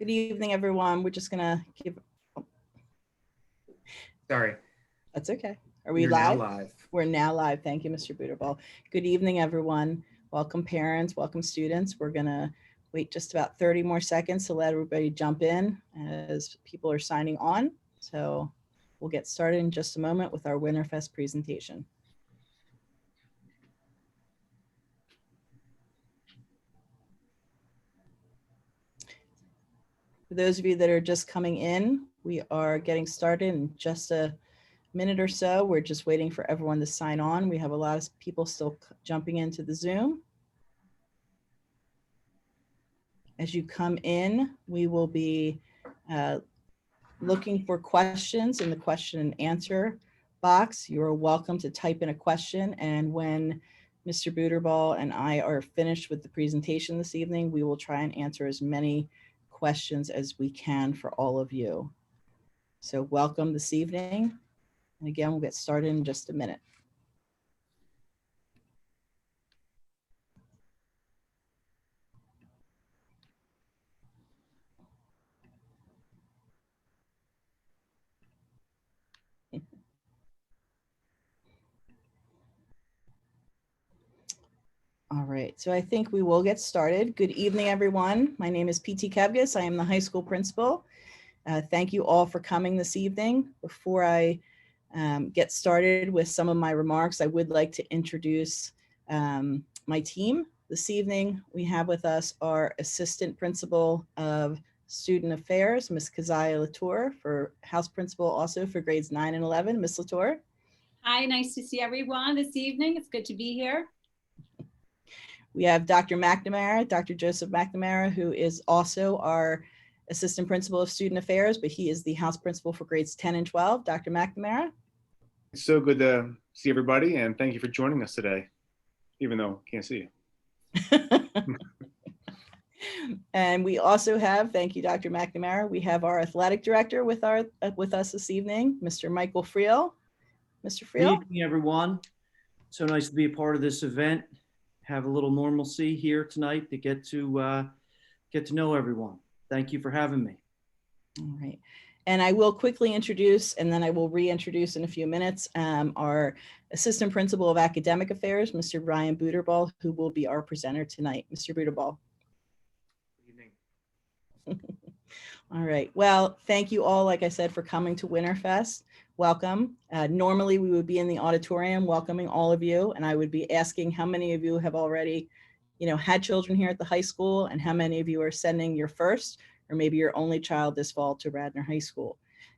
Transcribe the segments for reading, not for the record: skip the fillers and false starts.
Good evening, everyone. We're just gonna give. Oh, Sorry. that's okay. Are we You're live? now live. We're now live. Thank you, Mr. Butterball. Good evening, everyone. Welcome, parents. Welcome, students. We're gonna wait just about 30 more seconds to let everybody jump in as people are signing on. So we'll get started in just a moment with our Winterfest presentation. For those of you that are just coming in, we are getting started in just a minute or so. We're just waiting for everyone to sign on. We have a lot of people still jumping into the Zoom. As you come in, we will be looking for questions in the question and answer box. You are welcome to type in a question, and when Mr. Butterball and I are finished with the presentation this evening, we will try and answer as many questions as we can for all of you. So welcome this evening. And again, we'll get started in just a minute. All right, so I think we will get started. Good evening, everyone. My name is P.T. Kevgis. I am the high school principal. Thank you all for coming this evening. Before I get started with some of my remarks, I would like to introduce my team. This evening, we have with us our Assistant Principal of Student Affairs, Ms. Keziah Latour, for House Principal also for grades 9 and 11. Ms. Latour. Hi, nice to see everyone this evening. It's good to be here. We have Dr. McNamara, Dr. Joseph McNamara, who is also our Assistant Principal of Student Affairs, but he is the House Principal for grades 10 and 12. Dr. McNamara. It's so good to see everybody, and thank you for joining us today, even though I can't see you. And we also have, thank you, Dr. McNamara, we have our Athletic Director with us this evening, Mr. Michael Friel. Mr. Friel. Good evening, everyone. So nice to be a part of this event. Have a little normalcy here tonight to get to know everyone. Thank you for having me. All right. And I will quickly introduce, and then I will reintroduce in a few minutes, our Assistant Principal of Academic Affairs, Mr. Ryan Butterball, who will be our presenter tonight. Mr. Butterball. Good evening. All right. Well, thank you all, like I said, for coming to Winterfest. Welcome. Normally, we would be in the auditorium welcoming all of you, and I would be asking how many of you have already, had children here at the high school, and how many of you are sending your first or maybe your only child this fall to Radnor High School.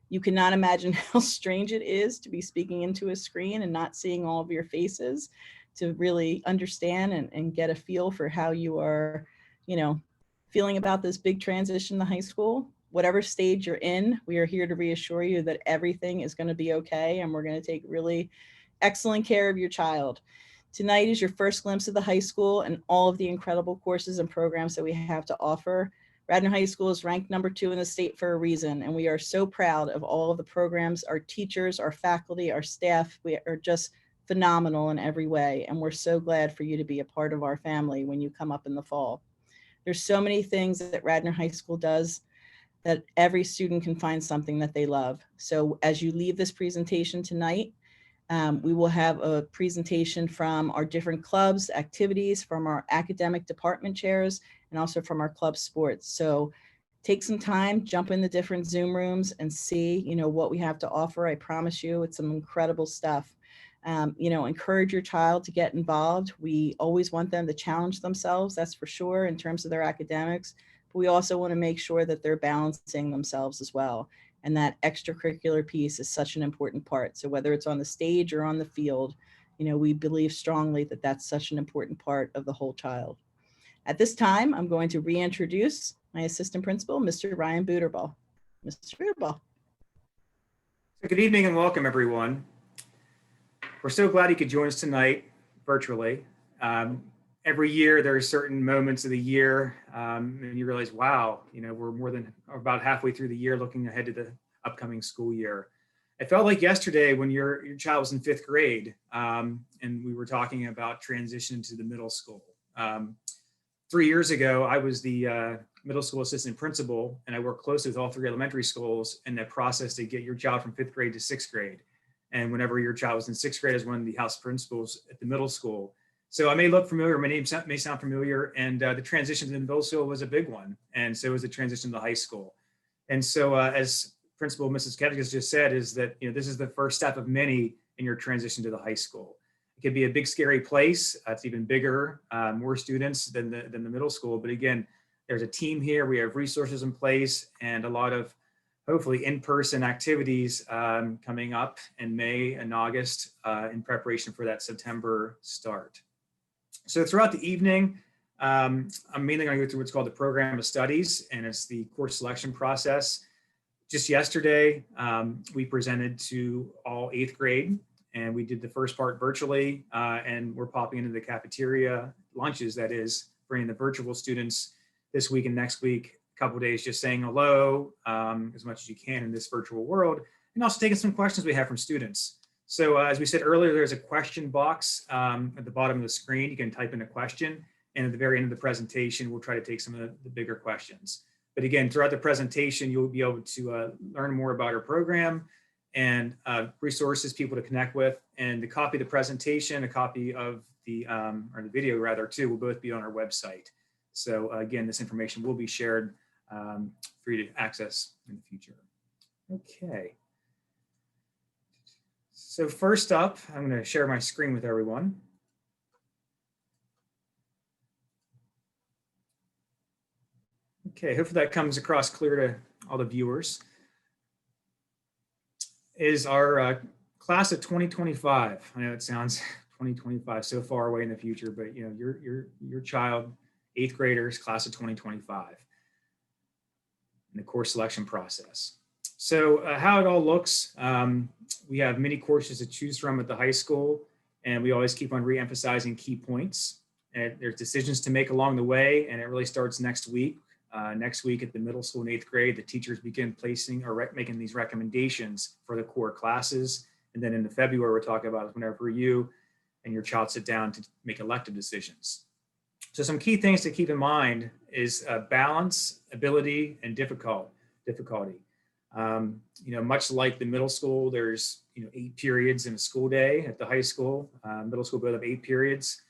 You cannot imagine how strange it is to be speaking into a screen and not seeing all of your faces, to really understand and get a feel for how you are, feeling about this big transition to high school. Whatever stage you're in, we are here to reassure you that everything is going to be okay, and we're going to take really excellent care of your child. Tonight is your first glimpse of the high school and all of the incredible courses and programs that we have to offer. Radnor High School is ranked number 2 in the state for a reason, and we are so proud of all of the programs, our teachers, our faculty, our staff. We are just phenomenal in every way, and we're so glad for you to be a part of our family when you come up in the fall. There's so many things that Radnor High School does that every student can find something that they love. So as you leave this presentation tonight, we will have a presentation from our different clubs, activities, from our academic department chairs, and also from our club sports. So take some time, jump in the different Zoom rooms and see, what we have to offer. I promise you, it's some incredible stuff. Encourage your child to get involved. We always want them to challenge themselves, that's for sure, in terms of their academics. But we also want to make sure that they're balancing themselves as well. And that extracurricular piece is such an important part. So whether it's on the stage or on the field, we believe strongly that that's such an important part of the whole child. At this time, I'm going to reintroduce my assistant principal, Mr. Ryan Butterball. Mr. Butterball. Good evening and welcome, everyone. We're so glad you could join us tonight virtually. Every year there are certain moments of the year and you realize, wow, we're more than about halfway through the year looking ahead to the upcoming school year. It felt like yesterday when your child was in 5th grade and we were talking about transition to the middle school. 3 years ago, I was the middle school assistant principal, and I work closely with all 3 elementary schools in that process to get your child from 5th grade to 6th grade. And whenever your child was in 6th grade, as one of the house principals at the middle school. So I may look familiar, my name may sound familiar, and the transition to the middle school was a big one. And so was the transition to high school. And so as Principal Mrs. Kevigas just said, is that this is the first step of many in your transition to the high school. It could be a big, scary place. It's even bigger, more students than the middle school. But again, there's a team here. We have resources in place and a lot of hopefully in-person activities coming up in May and August in preparation for that September start. So throughout the evening, I'm mainly going to go through what's called the program of studies, and it's the course selection process. Just yesterday, we presented to all 8th grade, and we did the first part virtually, and we're popping into the cafeteria lunches, that is, bringing the virtual students this week and next week, a couple of days just saying hello as much as you can in this virtual world, and also taking some questions we have from students. So as we said earlier, there's a question box at the bottom of the screen. You can type in a question, and at the very end of the presentation, we'll try to take some of the bigger questions. But again, throughout the presentation, you'll be able to learn more about our program and resources, people to connect with, and the copy of the presentation, a copy of the, or the video rather too, will both be on our website. So again, this information will be shared for you to access in the future. Okay. So first up, I'm going to share my screen with everyone. Okay, hopefully that comes across clear to all the viewers. Is our class of 2025. I know it sounds 2025 so far away in the future, but your child, 8th graders, class of 2025, in the course selection process. So how it all looks, we have many courses to choose from at the high school, and we always keep on re-emphasizing key points. And there's decisions to make along the way, and it really starts next week. Next week at the middle school and 8th grade, the teachers begin placing or making these recommendations for the core classes. And then in the February, we're talking about whenever you and your child sit down to make elective decisions. So some key things to keep in mind is balance, ability, and difficulty. Much like the middle school, there's 8 periods in a school day. At the high school, middle school both have 8 periods.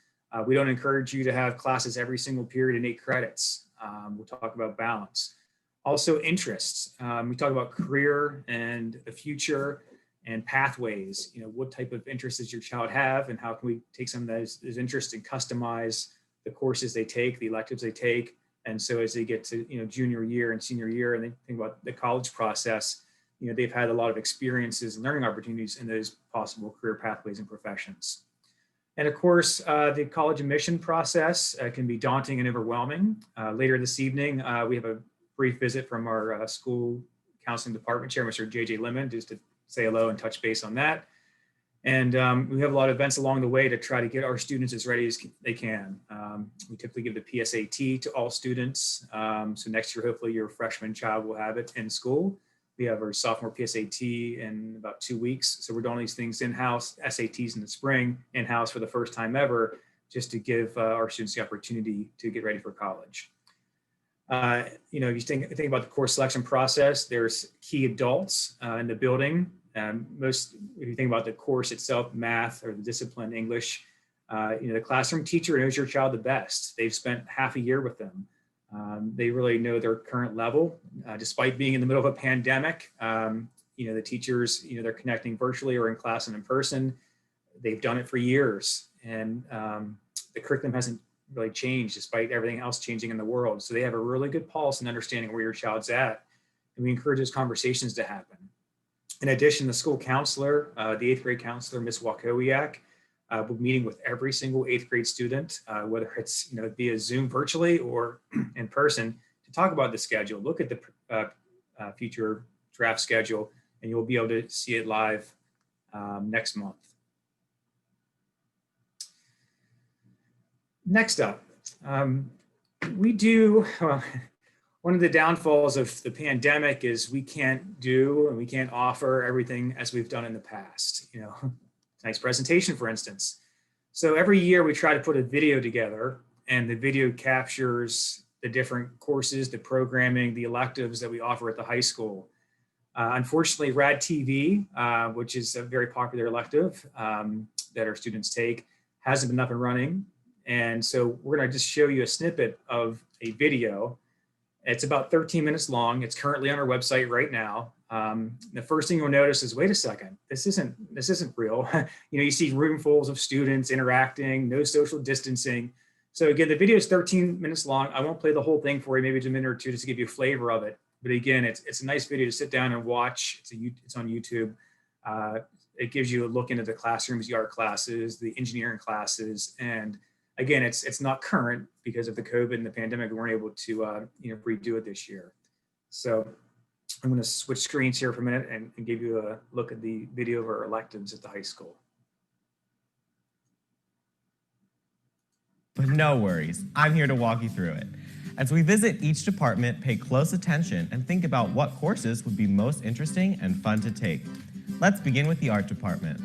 We don't encourage you to have classes every single period in 8 credits. We'll talk about balance. Also interests. We talk about career and the future and pathways. What type of interests does your child have, and how can we take some of those interests and customize the courses they take, the electives they take. And so as they get to junior year and senior year, and they think about the college process, they've had a lot of experiences and learning opportunities in those possible career pathways and professions. And of course, the college admission process can be daunting and overwhelming. Later this evening, we have a brief visit from our school counseling department chair, Mr. J.J. Lemon, just to say hello and touch base on that. And we have a lot of events along the way to try to get our students as ready as they can. We typically give the PSAT to all students. So next year, hopefully your freshman child will have it in school. We have our sophomore PSAT in about 2 weeks. So we're doing these things in-house, SATs in the spring, in-house for the first time ever, just to give our students the opportunity to get ready for college. If you think about the course selection process, there's key adults in the building. If you think about the course itself, math or the discipline, English, the classroom teacher knows your child the best. They've spent half a year with them. They really know their current level, despite being in the middle of a pandemic. The teachers, they're connecting virtually or in class and in person. They've done it for years, and the curriculum hasn't really changed despite everything else changing in the world. So they have a really good pulse and understanding where your child's at, and we encourage those conversations to happen. In addition, the school counselor, the 8th grade counselor, Ms. Wakowiak, will be meeting with every single 8th grade student, whether it's via Zoom virtually or in person, to talk about the schedule, look at the future draft schedule, and you'll be able to see it live next month. Next up, one of the downfalls of the pandemic is we can't do and we can't offer everything as we've done in the past. Tonight's presentation, for instance. So every year we try to put a video together, and the video captures the different courses, the programming, the electives that we offer at the high school. Unfortunately, Rad TV, which is a very popular elective that our students take, hasn't been up and running. And so we're going to just show you a snippet of a video. It's about 13 minutes long. It's currently on our website right now. The first thing you'll notice is, wait a second, this isn't real. You see roomfuls of students interacting, no social distancing. So again, the video is 13 minutes long. I won't play the whole thing for you, maybe just a minute or two just to give you a flavor of it. But again, it's a nice video to sit down and watch. It's on YouTube. It gives you a look into the classrooms, the art classes, the engineering classes. And again, it's not current because of the COVID and the pandemic. We weren't able to redo it this year. So I'm going to switch screens here for a minute and give you a look at the video of our electives at the high school. But no worries, I'm here to walk you through it. As we visit each department, pay close attention and think about what courses would be most interesting and fun to take. Let's begin with the art department.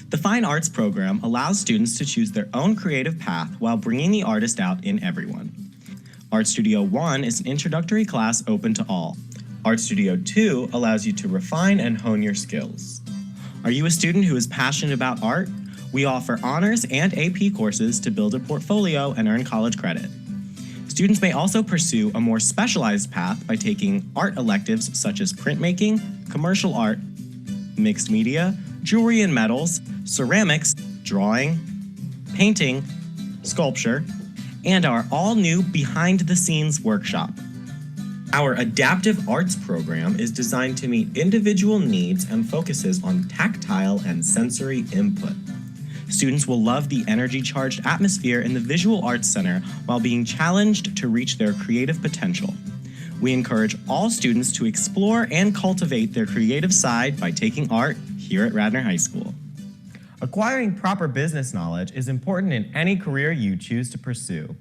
The Fine Arts program allows students to choose their own creative path while bringing the artist out in everyone. Art Studio 1 is an introductory class open to all. Art Studio 2 allows you to refine and hone your skills. Are you a student who is passionate about art? We offer honors and AP courses to build a portfolio and earn college credit. Students may also pursue a more specialized path by taking art electives such as printmaking, commercial art, mixed media, jewelry and metals, ceramics, drawing, painting, sculpture, and our all-new behind-the-scenes workshop. Our adaptive arts program is designed to meet individual needs and focuses on tactile and sensory input. Students will love the energy-charged atmosphere in the Visual Arts Center while being challenged to reach their creative potential. We encourage all students to explore and cultivate their creative side by taking art here at Radnor High School. Acquiring proper business knowledge is important in any career you choose to pursue.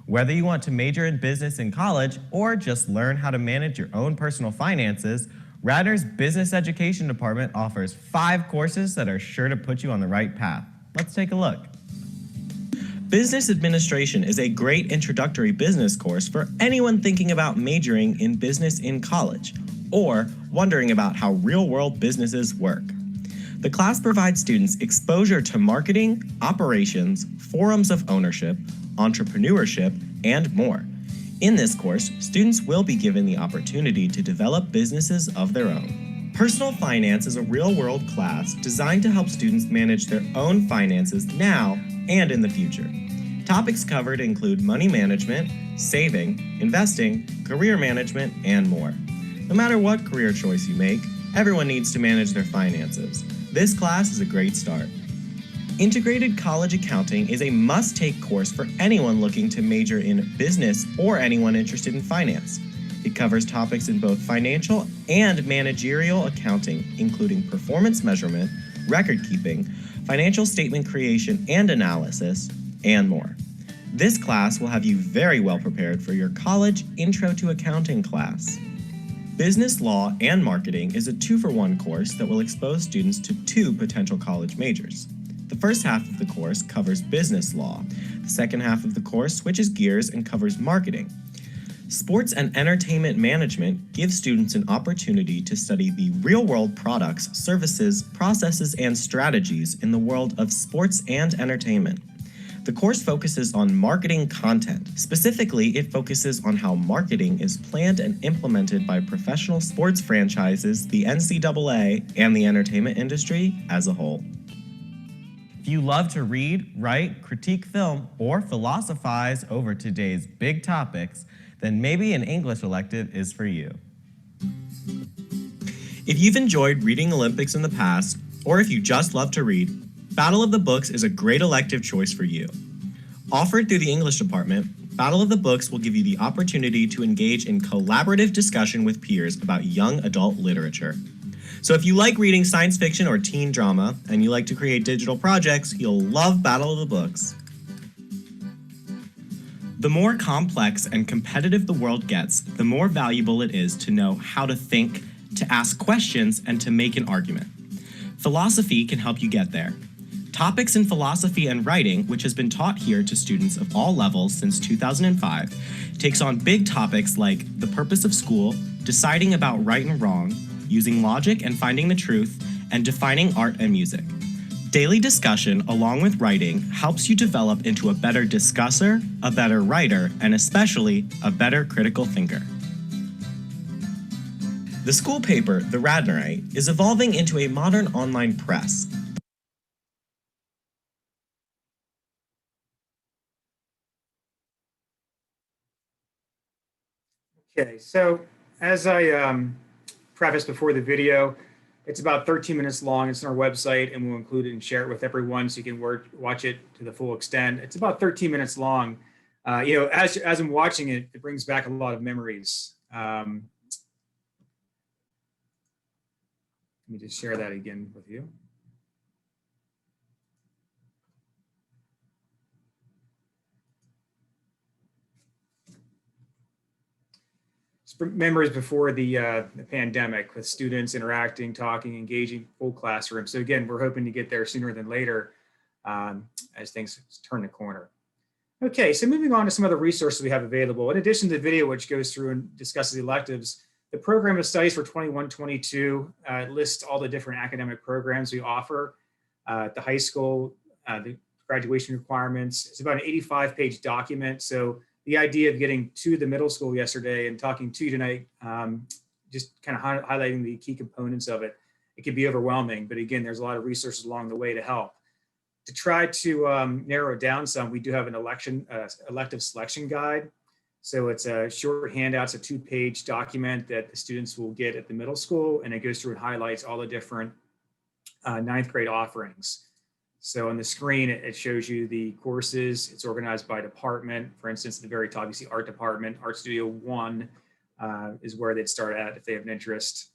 Whether you want to major in business in college or just learn how to manage your own personal finances, Radnor's Business Education Department offers 5 courses that are sure to put you on the right path. Let's take a look. Business Administration is a great introductory business course for anyone thinking about majoring in business in college or wondering about how real-world businesses work. The class provides students exposure to marketing, operations, forms of ownership, entrepreneurship, and more. In this course, students will be given the opportunity to develop businesses of their own. Personal Finance is a real-world class designed to help students manage their own finances now and in the future. Topics covered include money management, saving, investing, career management, and more. No matter what career choice you make, everyone needs to manage their finances. This class is a great start. Integrated College Accounting is a must-take course for anyone looking to major in business or anyone interested in finance. It covers topics in both financial and managerial accounting, including performance measurement, record keeping, financial statement creation and analysis, and more. This class will have you very well prepared for your college Intro to Accounting class. Business Law and Marketing is a 2-for-1 course that will expose students to 2 potential college majors. The first half of the course covers business law. The second half of the course switches gears and covers marketing. Sports and Entertainment Management gives students an opportunity to study the real-world products, services, processes, and strategies in the world of sports and entertainment. The course focuses on marketing content. Specifically, it focuses on how marketing is planned and implemented by professional sports franchises, the NCAA, and the entertainment industry as a whole. If you love to read, write, critique film, or philosophize over today's big topics, then maybe an English elective is for you. If you've enjoyed reading Olympics in the past, or if you just love to read, Battle of the Books is a great elective choice for you. Offered through the English department, Battle of the Books will give you the opportunity to engage in collaborative discussion with peers about young adult literature. So if you like reading science fiction or teen drama, and you like to create digital projects, you'll love Battle of the Books. The more complex and competitive the world gets, the more valuable it is to know how to think, to ask questions, and to make an argument. Philosophy can help you get there. Topics in Philosophy and Writing, which has been taught here to students of all levels since 2005, takes on big topics like the purpose of school, deciding about right and wrong, using logic and finding the truth, and defining art and music. Daily discussion, along with writing, helps you develop into a better discusser, a better writer, and especially a better critical thinker. The school paper, The Radnorite, is evolving into a modern online press. Okay, so as I prefaced before the video, it's about 13 minutes long. It's on our website, and we'll include it and share it with everyone so you can watch it to the full extent. It's about 13 minutes long. As I'm watching it, it brings back a lot of memories. Let me just share that again with you. Memories before the pandemic, with students interacting, talking, engaging, full classroom. So again, we're hoping to get there sooner than later as things turn the corner. Okay, so moving on to some other resources we have available. In addition to the video, which goes through and discusses the electives, the program of studies for 21-22 lists all the different academic programs we offer at the high school, the graduation requirements. It's about an 85-page document. So the idea of getting to the middle school yesterday and talking to you tonight, just kind of highlighting the key components of it, it can be overwhelming. But again, there's a lot of resources along the way to help. To try to narrow it down some, we do have an elective selection guide. So it's a short handout, it's a 2-page document that the students will get at the middle school, and it goes through and highlights all the different 9th grade offerings. So on the screen, it shows you the courses. It's organized by department. For instance, at the very top, you see art department. Art Studio 1 is where they'd start at if they have an interest.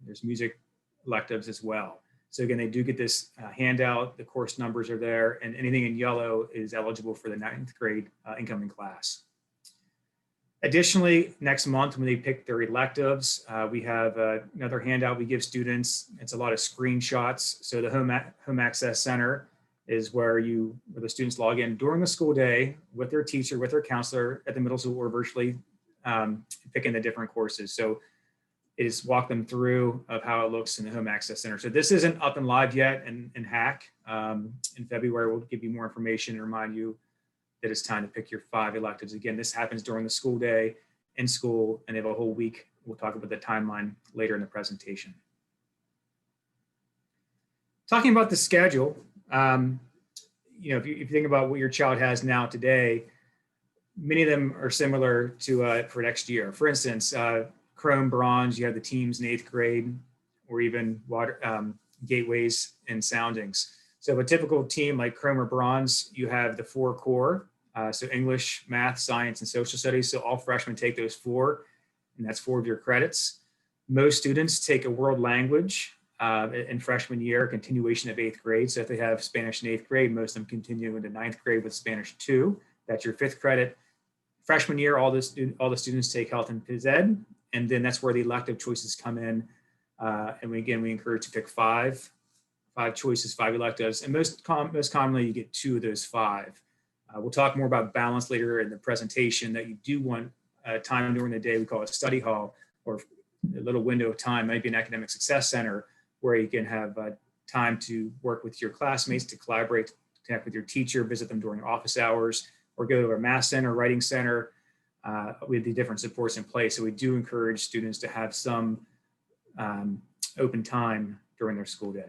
There's music electives as well. So again, they do get this handout. The course numbers are there, and anything in yellow is eligible for the 9th grade incoming class. Additionally, next month when they pick their electives, we have another handout we give students. It's a lot of screenshots. So the Home Access Center is where the students log in during the school day with their teacher, with their counselor at the middle school, or virtually picking the different courses. So it is walk them through of how it looks in the Home Access Center. So this isn't up and live yet in Hack. In February, we'll give you more information and remind you that it's time to pick your 5 electives. Again, this happens during the school day in school, and they have a whole week. We'll talk about the timeline later in the presentation. Talking about the schedule, if you think about what your child has now today, many of them are similar to for next year. For instance, Chrome Bronze, you have the teams in 8th grade, or even gateways and soundings. So a typical team like Chrome or Bronze, you have the 4 core, so English, math, science, and social studies. So all freshmen take those 4, and that's 4 of your credits. Most students take a world language in freshman year, continuation of 8th grade. So if they have Spanish in 8th grade, most of them continue into 9th grade with Spanish 2. That's your 5th credit. Freshman year, all the students take health and phys ed, and then that's where the elective choices come in. And we encourage to pick 5 choices, 5 electives, and most commonly you get 2 of those 5. We'll talk more about balance later in the presentation, that you do want time during the day. We call it study hall, or a little window of time, might be an academic success center, where you can have time to work with your classmates, to collaborate, to connect with your teacher, visit them during office hours, or go to a math center, writing center. We have the different supports in place. So we do encourage students to have some open time during their school day.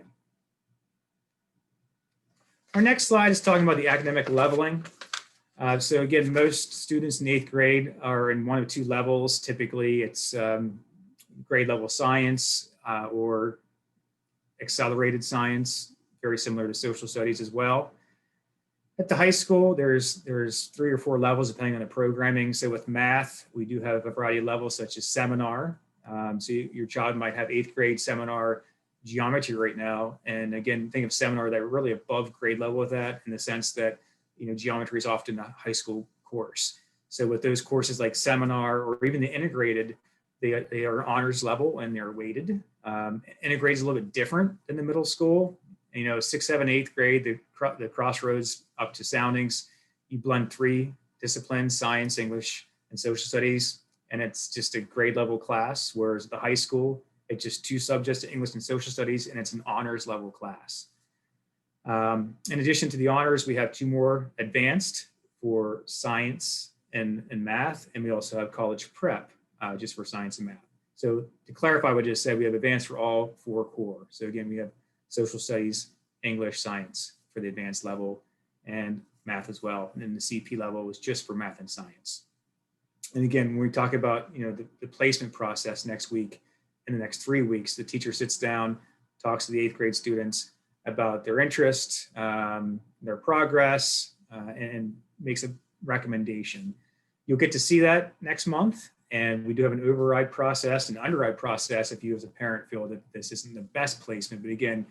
Our next slide is talking about the academic leveling. So again, most students in 8th grade are in 1 of 2 levels. Typically, it's grade level science or accelerated science, very similar to social studies as well. At the high school, there's 3 or 4 levels depending on the programming. So with math, we do have a variety of levels such as seminar. So your child might have 8th grade seminar geometry right now. And again, think of seminar, they're really above grade level with that, in the sense that, geometry is often a high school course. So with those courses like seminar, or even the integrated, they are honors level and they're weighted. Integrated is a little bit different than the middle school. You know, 6th, 7th, 8th grade, the crossroads up to soundings, you blend 3 disciplines, science, English, and social studies, and it's just a grade level class, whereas at the high school, it's just 2 subjects, English and social studies, and it's an honors level class. In addition to the honors, we have 2 more advanced for science and math, and we also have college prep just for science and math. So to clarify what I just said, we have advanced for all 4 core. So again, we have social studies, English, science for the advanced level, and math as well. And then the CP level was just for math and science. And again, when we talk about, you know, the placement process next week, in the next 3 weeks, the teacher sits down, talks to the 8th grade students about their interest, their progress, and makes a recommendation. You'll get to see that next month. And we do have an override process and underride process if you as a parent feel that this isn't the best placement. But again,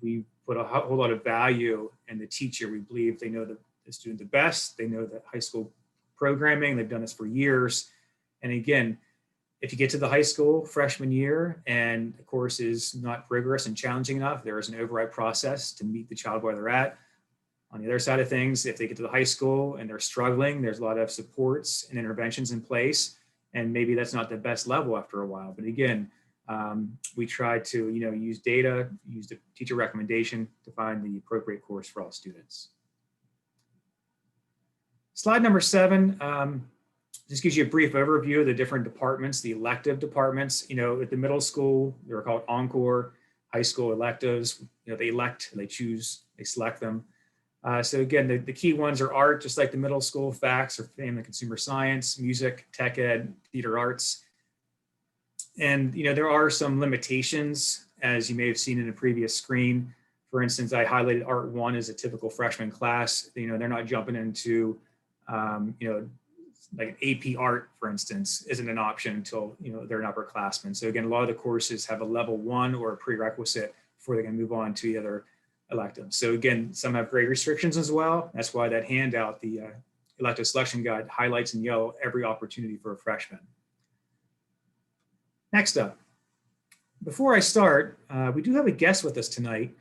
we put a whole lot of value in the teacher. We believe they know the student the best. They know the high school programming. They've done this for years. And again, if you get to the high school freshman year and the course is not rigorous and challenging enough, there is an override process to meet the child where they're at. On the other side of things, if they get to the high school and they're struggling, there's a lot of supports and interventions in place. And maybe that's not the best level after a while. But again, we try to, you know, use data, use the teacher recommendation to find the appropriate course for all students. Slide number 7 just gives you a brief overview of the different departments, the elective departments. You know, at the middle school, they're called Encore. High school electives, you know, they elect, they choose, they select them. So again, the key ones are art, just like the middle school, facts or family and consumer science, music, tech ed, theater arts. And, you know, there are some limitations, as you may have seen in a previous screen. For instance, I highlighted Art 1 as a typical freshman class. You know, they're not jumping into, you know, like an AP art, for instance, isn't an option until, you know, they're an upperclassman. So again, a lot of the courses have a level 1 or a prerequisite before they can move on to the other electives. So again, some have grade restrictions as well. That's why that handout, the elective selection guide, highlights in yellow every opportunity for a freshman. Next up, before I start, we do have a guest with us tonight.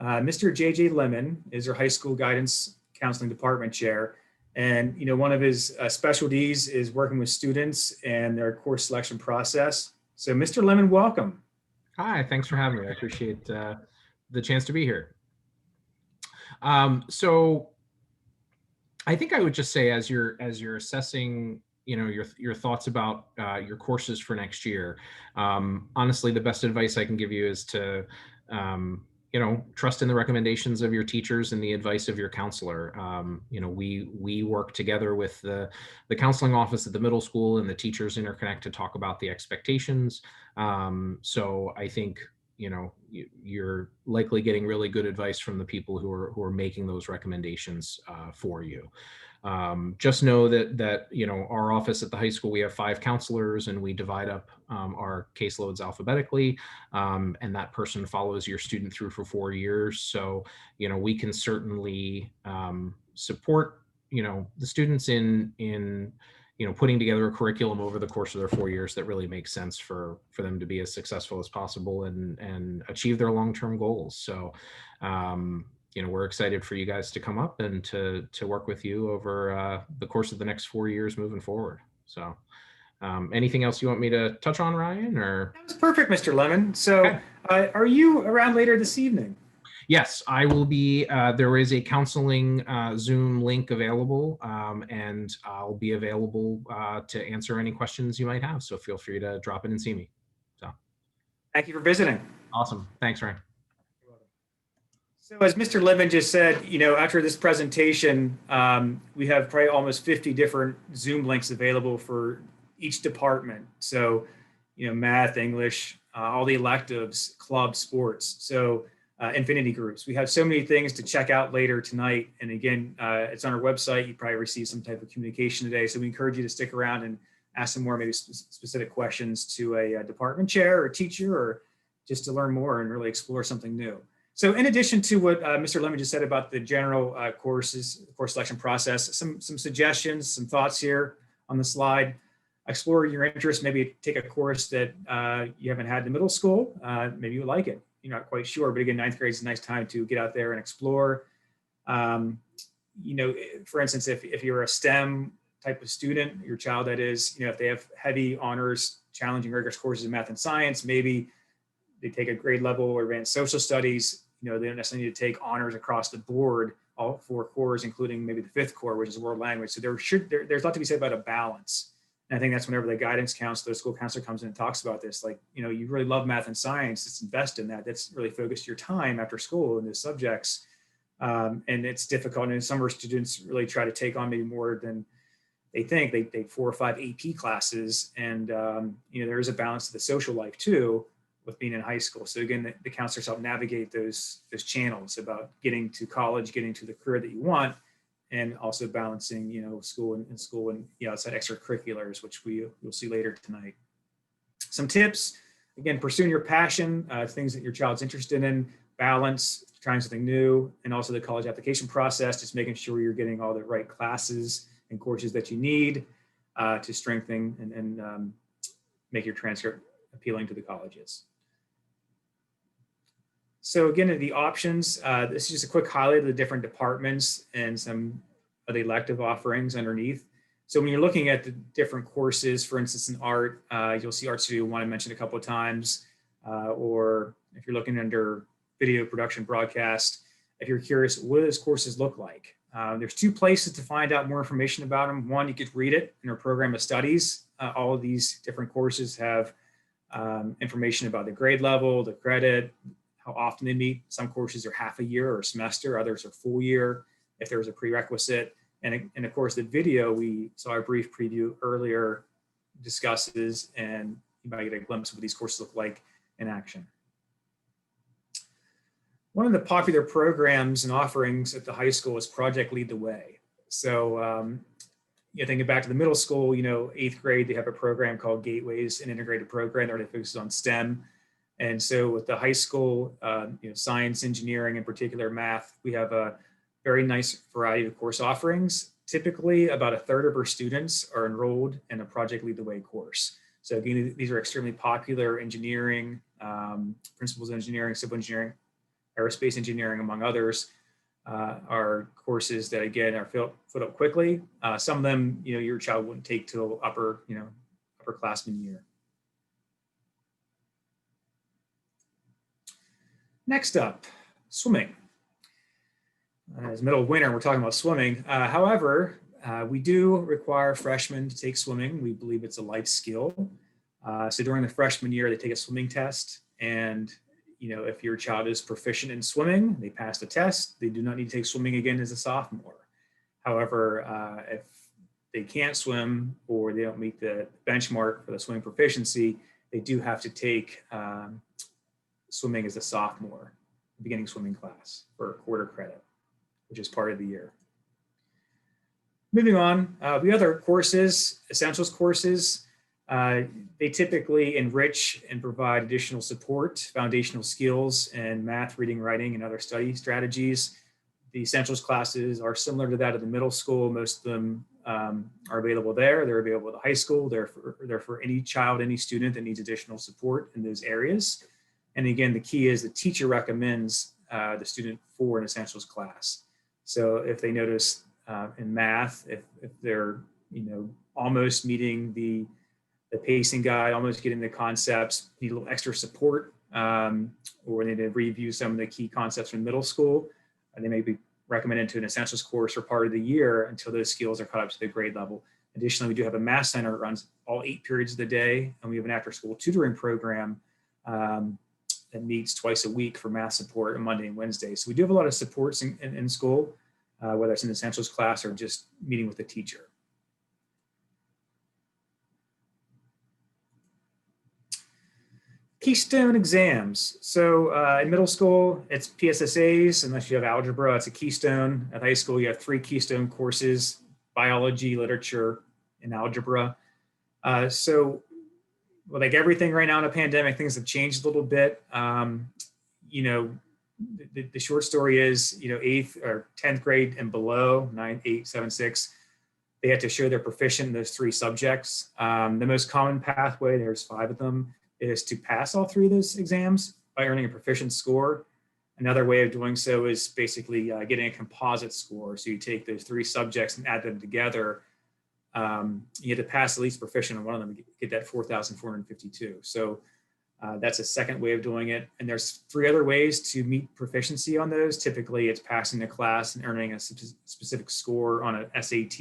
Mr. J.J. Lemon is our high school guidance counseling department chair. And, you know, one of his specialties is working with students and their course selection process. So Mr. Lemon, welcome. Hi, thanks for having me. I appreciate the chance to be here. So I think I would just say, as you're assessing, you know, your thoughts about your courses for next year, honestly, the best advice I can give you is to, you know, trust in the recommendations of your teachers and the advice of your counselor. You know, we work together with the counseling office at the middle school, and the teachers interconnect to talk about the expectations. So I think, you know, you're likely getting really good advice from the people who are making those recommendations for you. Just know that you know, our office at the high school, we have 5 counselors, and we divide up our caseloads alphabetically, and that person follows your student through for 4 years. So, you know, we can certainly support, you know, the students in you know, putting together a curriculum over the course of their 4 years that really makes sense for them to be as successful as possible and achieve their long-term goals. So, you know, we're excited for you guys to come up and to work with you over the course of the next 4 years moving forward. So, anything else you want me to touch on, Ryan? Or That was perfect, Mr. Lemon. So are you around later this evening? Yes, I will be. There is a counseling Zoom link available, and I'll be available to answer any questions you might have. So feel free to drop in and see me. So, Thank you for visiting. awesome. Thanks, Ryan. So as Mr. Lemon just said, you know, after this presentation, we have probably almost 50 different Zoom links available for each department. So, you know, math, English, all the electives, club, sports. So infinity groups. We have so many things to check out later tonight. And again, it's on our website. You probably received some type of communication today. So we encourage you to stick around and ask some more maybe specific questions to a department chair or teacher, or just to learn more and really explore something new. So in addition to what Mr. Lemon just said about the general course selection process, some suggestions, some thoughts here on the slide. Explore your interest, maybe take a course that you haven't had in middle school. Maybe you like it. you're not quite sure, but again, 9th grade is a nice time to get out there and explore. For instance, if you're a STEM type of student, your child that is, if they have heavy honors, challenging, rigorous courses in math and science, maybe they take a grade level or advanced social studies, they don't necessarily need to take honors across the board, all 4 cores, including maybe the 5th core, which is world language. So there's a lot to be said about a balance. And I think that's whenever the guidance counselor, the school counselor comes in and talks about this, like, you really love math and science, let's invest in that. That's really focused your time after school in those subjects. And it's difficult. And some of our students really try to take on maybe more than they think. They take 4 or 5 AP classes, and there is a balance to the social life too with being in high school. So again, the counselors help navigate those channels about getting to college, getting to the career that you want, and also balancing school and outside extracurriculars, which you'll see later tonight. Some tips: again, pursuing your passion, things that your child's interested in, balance, trying something new, and also the college application process, just making sure you're getting all the right classes and courses that you need to strengthen and make your transcript appealing to the colleges. So again, the options, this is just a quick highlight of the different departments and some of the elective offerings underneath. So when you're looking at the different courses, for instance, in art, you'll see Art Studio 1 I mentioned a couple of times, or if you're looking under video production broadcast, if you're curious, what do those courses look like? There's 2 places to find out more information about them. One, you could read it in our program of studies. All of these different courses have information about the grade level, the credit, how often they meet. Some courses are half a year or a semester, others are full year if there's a prerequisite. And of course, the video we saw a brief preview earlier discusses, and you might get a glimpse of what these courses look like in action. One of the popular programs and offerings at the high school is Project Lead the Way. So thinking back to the middle school, 8th grade, they have a program called Gateways, an integrated program that really focuses on STEM. And so with the high school, science, engineering, in particular math, we have a very nice variety of course offerings. Typically, about 1/3 of our students are enrolled in a Project Lead the Way course. So again, these are extremely popular: engineering, principles of engineering, civil engineering, aerospace engineering, among others, are courses that again are filled up quickly. Some of them, your child wouldn't take till upperclassman year. Next up, swimming. It's middle of winter, we're talking about swimming. However, we do require freshmen to take swimming. We believe it's a life skill. So during the freshman year, they take a swimming test, and if your child is proficient in swimming, they pass the test, they do not need to take swimming again as a sophomore. However, if they can't swim or they don't meet the benchmark for the swimming proficiency, they do have to take swimming as a sophomore, beginning swimming class for a quarter credit, which is part of the year. Moving on, the other courses, essentials courses, they typically enrich and provide additional support, foundational skills, and math, reading, writing, and other study strategies. The essentials classes are similar to that of the middle school. Most of them are available there. They're available at the high school. They're for any child, any student that needs additional support in those areas. And again, the key is the teacher recommends the student for an essentials class. So if they notice in math, if they're almost meeting the pacing guide, almost getting the concepts, need a little extra support, or they need to review some of the key concepts from middle school, and they may be recommended to an essentials course for part of the year until those skills are caught up to the grade level. Additionally, we do have a math center that runs all 8 periods of the day, and we have an after-school tutoring program that meets twice a week for math support on Monday and Wednesday. So we do have a lot of supports in school, whether it's an essentials class or just meeting with the teacher. Keystone exams. So in middle school, it's PSSAs, unless you have algebra, it's a Keystone. At high school, you have 3 Keystone courses: biology, literature, and algebra. So like everything right now in a pandemic, things have changed a little bit. The short story is, 8th or 10th grade and below, 9, 8, 7, 6, they have to show they're proficient in those 3 subjects. The most common pathway, there's 5 of them, is to pass all 3 of those exams by earning a proficient score. Another way of doing so is basically getting a composite score. So you take those 3 subjects and add them together. You have to pass at least proficient on one of them to get that 4,452. So that's a second way of doing it. And there's 3 other ways to meet proficiency on those. Typically, it's passing the class and earning a specific score on a SAT,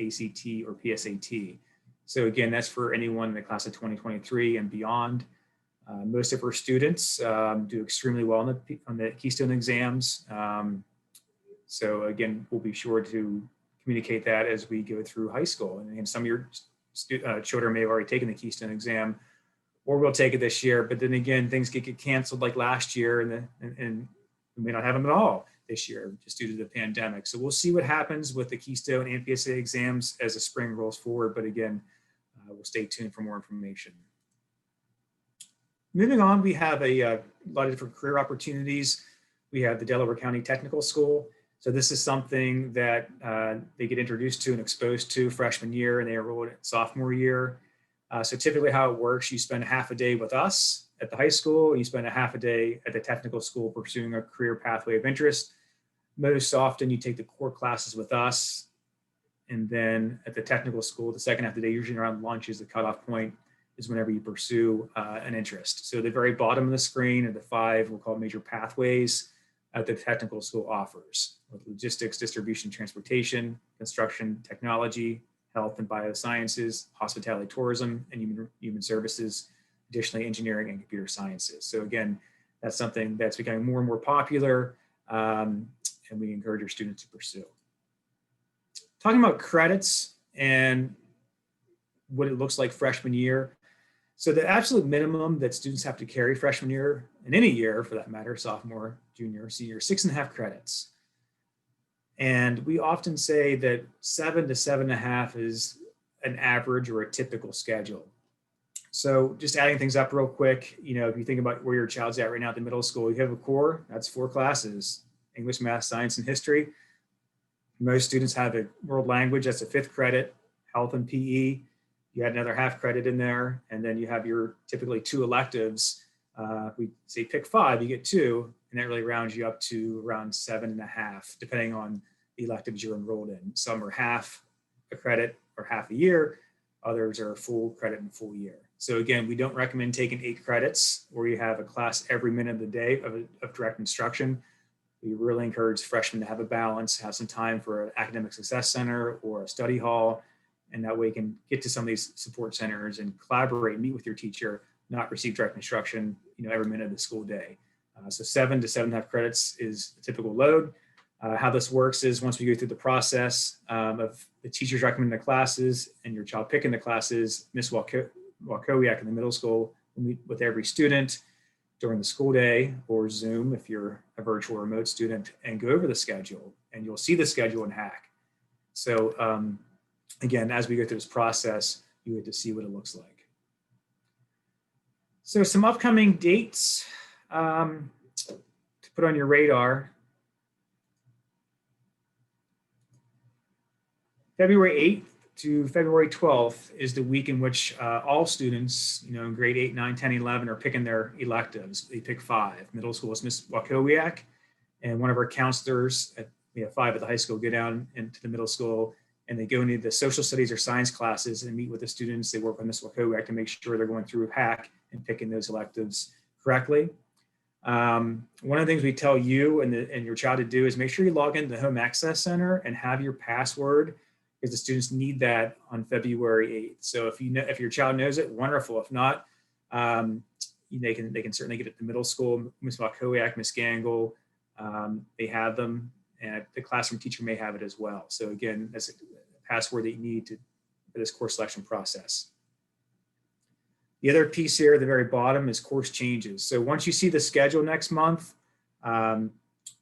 ACT, or PSAT. So again, that's for anyone in the class of 2023 and beyond. Most of our students do extremely well on the Keystone exams. So again, we'll be sure to communicate that as we go through high school. And again, some of your children may have already taken the Keystone exam, or we'll take it this year. But then again, things get canceled like last year, and we may not have them at all this year just due to the pandemic. So we'll see what happens with the Keystone and PSA exams as the spring rolls forward. But again, we'll stay tuned for more information. Moving on, we have a lot of different career opportunities. We have the Delaware County Technical School. So this is something that they get introduced to and exposed to freshman year, and they enroll in sophomore year. So typically how it works, you spend half a day with us at the high school, and you spend a half a day at the technical school pursuing a career pathway of interest. Most often you take the core classes with us, and then at the technical school, the second half of the day, usually around lunch is the cutoff point, is whenever you pursue an interest. So the very bottom of the screen are the 5, we'll call major pathways that the technical school offers: with logistics, distribution, transportation, construction, technology, health and biosciences, hospitality, tourism, and human services, additionally engineering and computer sciences. So again, that's something that's becoming more and more popular, and we encourage our students to pursue. Talking about credits and what it looks like freshman year. So the absolute minimum that students have to carry freshman year, and any year for that matter, sophomore, junior, senior, 6.5 credits. And we often say that 7 to 7.5 is an average or a typical schedule. So just adding things up real quick, you know, if you think about where your child's at right now at the middle school, you have a core, that's 4 classes: English, math, science, and history. Most students have a world language, that's a 5th credit, health and PE. You add another half credit in there, and then you have your typically 2 electives. We say pick 5, you get 2, and that really rounds you up to around 7.5, depending on the electives you're enrolled in. Some are half a credit or half a year, others are full credit and full year. So again, we don't recommend taking 8 credits where you have a class every minute of the day of direct instruction. We really encourage freshmen to have a balance, have some time for an academic success center or a study hall, and that way you can get to some of these support centers and collaborate, meet with your teacher, not receive direct instruction, you know, every minute of the school day. So 7 to 7.5 credits is the typical load. How this works is once we go through the process of the teachers recommending the classes and your child picking the classes, Ms. Walkowiak in the middle school will meet with every student during the school day or Zoom if you're a virtual remote student, and go over the schedule, and you'll see the schedule in Hack. So again, as we go through this process, you get to see what it looks like. So some upcoming dates to put on your radar. February 8th to February 12th is the week in which all students, you know, in grade 8, 9, 10, 11 are picking their electives. They pick 5. Middle school is Ms. Walkowiak, and one of our counselors, we have 5 at the high school, go down into the middle school, and they go into the social studies or science classes and meet with the students. They work with Ms. Walkowiak to make sure they're going through Hack and picking those electives correctly. One of the things we tell you and your child to do is make sure you log into the Home Access Center and have your password, because the students need that on February 8th. So if your child knows it, wonderful. If not, they can certainly get it at the middle school. Ms. Walkowiak, Ms. Gangle, they have them, and the classroom teacher may have it as well. So again, that's a password that you need for this course selection process. The other piece here at the very bottom is course changes. So once you see the schedule next month, you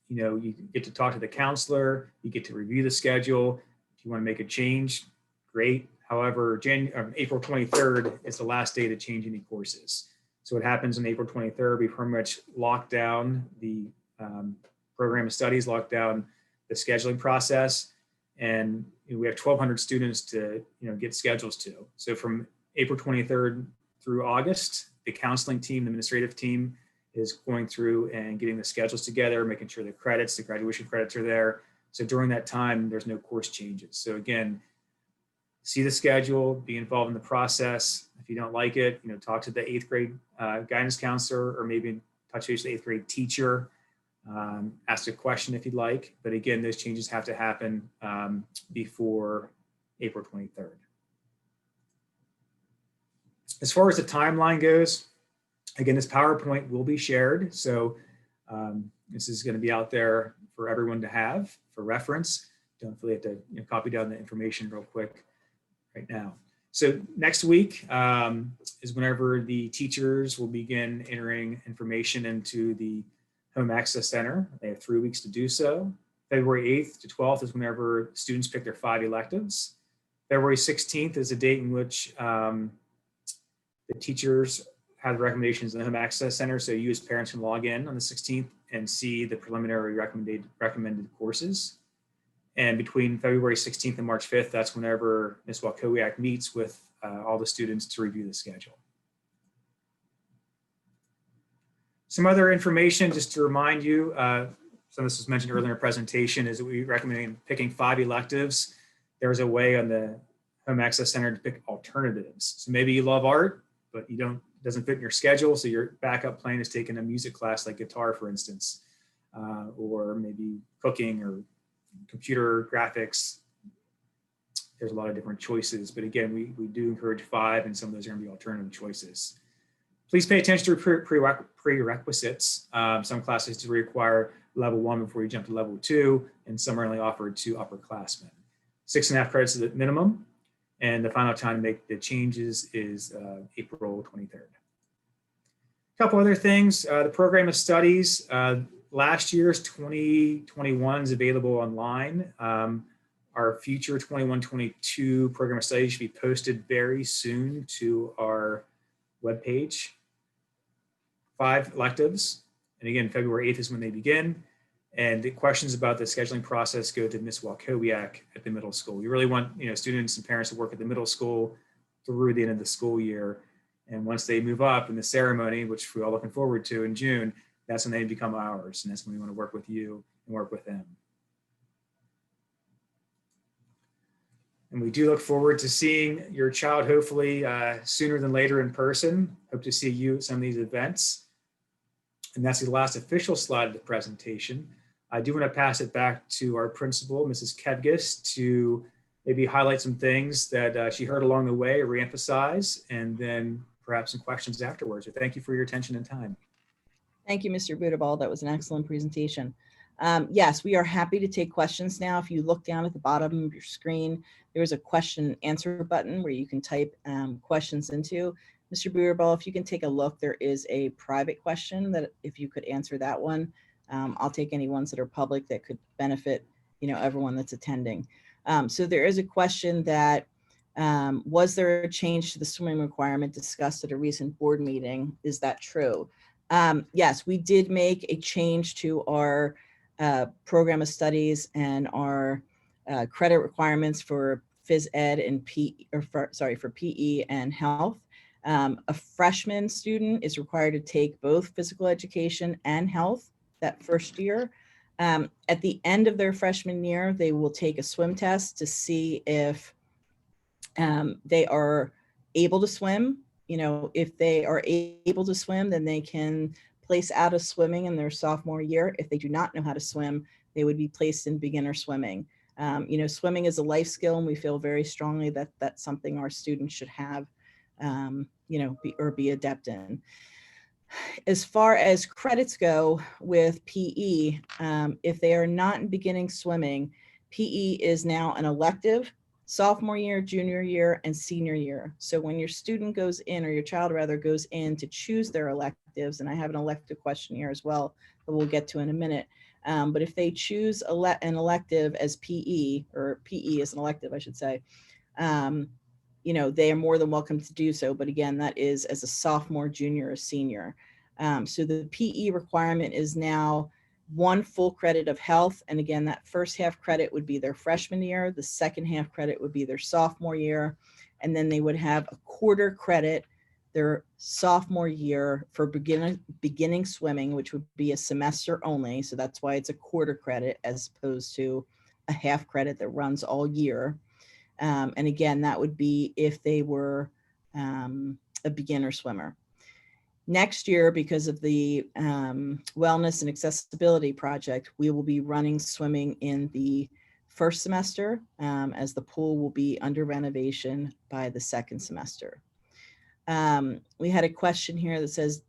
know, you get to talk to the counselor, you get to review the schedule. If you want to make a change, great. However, April 23rd is the last day to change any courses. So what happens on April 23rd, we pretty much lock down the program of studies, lock down the scheduling process, and we have 1,200 students to get schedules to. So from April 23rd through August, the counseling team, the administrative team, is going through and getting the schedules together, making sure the credits, the graduation credits are there. So during that time, there's no course changes. So again, see the schedule, be involved in the process. If you don't like it, talk to the 8th grade guidance counselor, or maybe touch base with the 8th grade teacher. Ask a question if you'd like. But again, those changes have to happen before April 23rd. As far as the timeline goes, again, this PowerPoint will be shared. So this is going to be out there for everyone to have for reference. Don't really have to copy down the information real quick right now. So next week is whenever the teachers will begin entering information into the Home Access Center. They have 3 weeks to do so. February 8th to 12th is whenever students pick their 5 electives. February 16th is a date in which the teachers have the recommendations in the Home Access Center. So you as parents can log in on the 16th and see the preliminary recommended courses. And between February 16th and March 5th, that's whenever Ms. Walkowiak meets with all the students to review the schedule. Some other information, just to remind you, some of this was mentioned earlier in our presentation, is that we recommend picking 5 electives. There's a way on the Home Access Center to pick alternatives. So maybe you love art, but doesn't fit in your schedule. So your backup plan is taking a music class like guitar, for instance, or maybe cooking or computer graphics. There's a lot of different choices, but again, we do encourage 5, and some of those are going to be alternative choices. Please pay attention to prerequisites. Some classes do require level 1 before you jump to level 2, and some are only offered to upperclassmen. 6.5 credits is the minimum, and the final time to make the changes is April 23rd. A couple other things, the program of studies. Last year's 2021 is available online. Our future 21-22 program of studies should be posted very soon to our webpage. 5 electives, and again, February 8th is when they begin. And the questions about the scheduling process go to Ms. Walkowiak at the middle school. We really want students and parents to work at the middle school through the end of the school year. And once they move up in the ceremony, which we're all looking forward to in June, that's when they become ours. And that's when we want to work with you and work with them. And we do look forward to seeing your child, hopefully sooner than later in person. Hope to see you at some of these events. And that's the last official slide of the presentation. I do want to pass it back to our principal, Mrs. Kedgis, to maybe highlight some things that she heard along the way, reemphasize, and then perhaps some questions afterwards. So thank you for your attention and time. Thank you, Mr. Budabal. That was an excellent presentation. Yes, we are happy to take questions now. If you look down at the bottom of your screen, there's a question and answer button where you can type questions into. Mr. Budabal, if you can take a look, there is a private question that if you could answer that one, I'll take any ones that are public that could benefit everyone that's attending. So there is a question that, was there a change to the swimming requirement discussed at a recent board meeting? Is that true? Yes, we did make a change to our program of studies and our credit requirements for phys ed and for PE and health. A freshman student is required to take both physical education and health that first year. At the end of their freshman year, they will take a swim test to see if they are able to swim. If they are able to swim, then they can place out of swimming in their sophomore year. If they do not know how to swim, they would be placed in beginner swimming. Swimming is a life skill, and we feel very strongly that that's something our students should have, be adept in. As far as credits go with PE, if they are not in beginning swimming, PE is now an elective sophomore year, junior year, and senior year. So when your student goes in, or your child rather goes in to choose their electives, and I have an elective question here as well that we'll get to in a minute. But if they choose an elective as PE, or PE as an elective, I should say, they are more than welcome to do so. But again, that is as a sophomore, junior, or senior. So the PE requirement is now 1 full credit of health. And again, that first half credit would be their freshman year. The second half credit would be their sophomore year. And then they would have a quarter credit their sophomore year for beginning swimming, which would be a semester only. So that's why it's a quarter credit as opposed to a half credit that runs all year. And again, that would be if they were a beginner swimmer. Next year, because of the wellness and accessibility project, we will be running swimming in the first semester, as the pool will be under renovation by the second semester. We had a question here that says,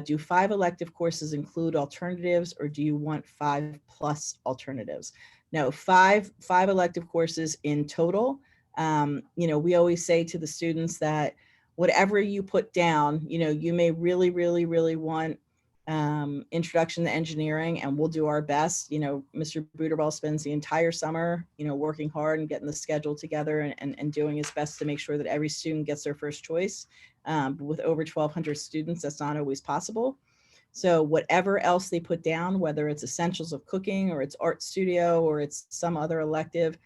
do 5 elective courses include alternatives, or do you want 5+ alternatives? No, five elective courses in total. We always say to the students that whatever you put down, you may really, really, really want introduction to engineering, and we'll do our best. Mr. Buterball spends the entire summer, working hard and getting the schedule together and doing his best to make sure that every student gets their first choice. But with over 1,200 students, that's not always possible. So whatever else they put down, whether it's essentials of cooking or it's art studio or it's some other elective,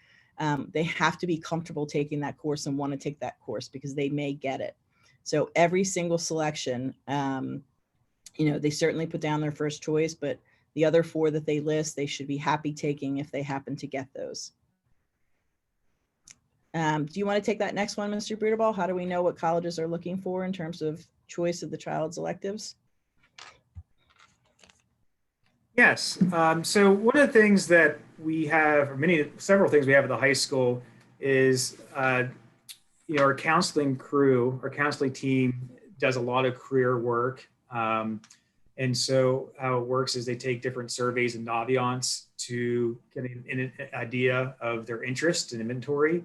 they have to be comfortable taking that course and want to take that course because they may get it. So every single selection, they certainly put down their first choice, but the other 4 that they list, they should be happy taking if they happen to get those. Do you want to take that next one, Mr. Buterball? How do we know what colleges are looking for in terms of choice of the child's electives? Yes. So one of the things that we have, or several things we have at the high school is, our counseling crew, our counseling team does a lot of career work. And so how it works is they take different surveys and naviance to get an idea of their interest and inventory.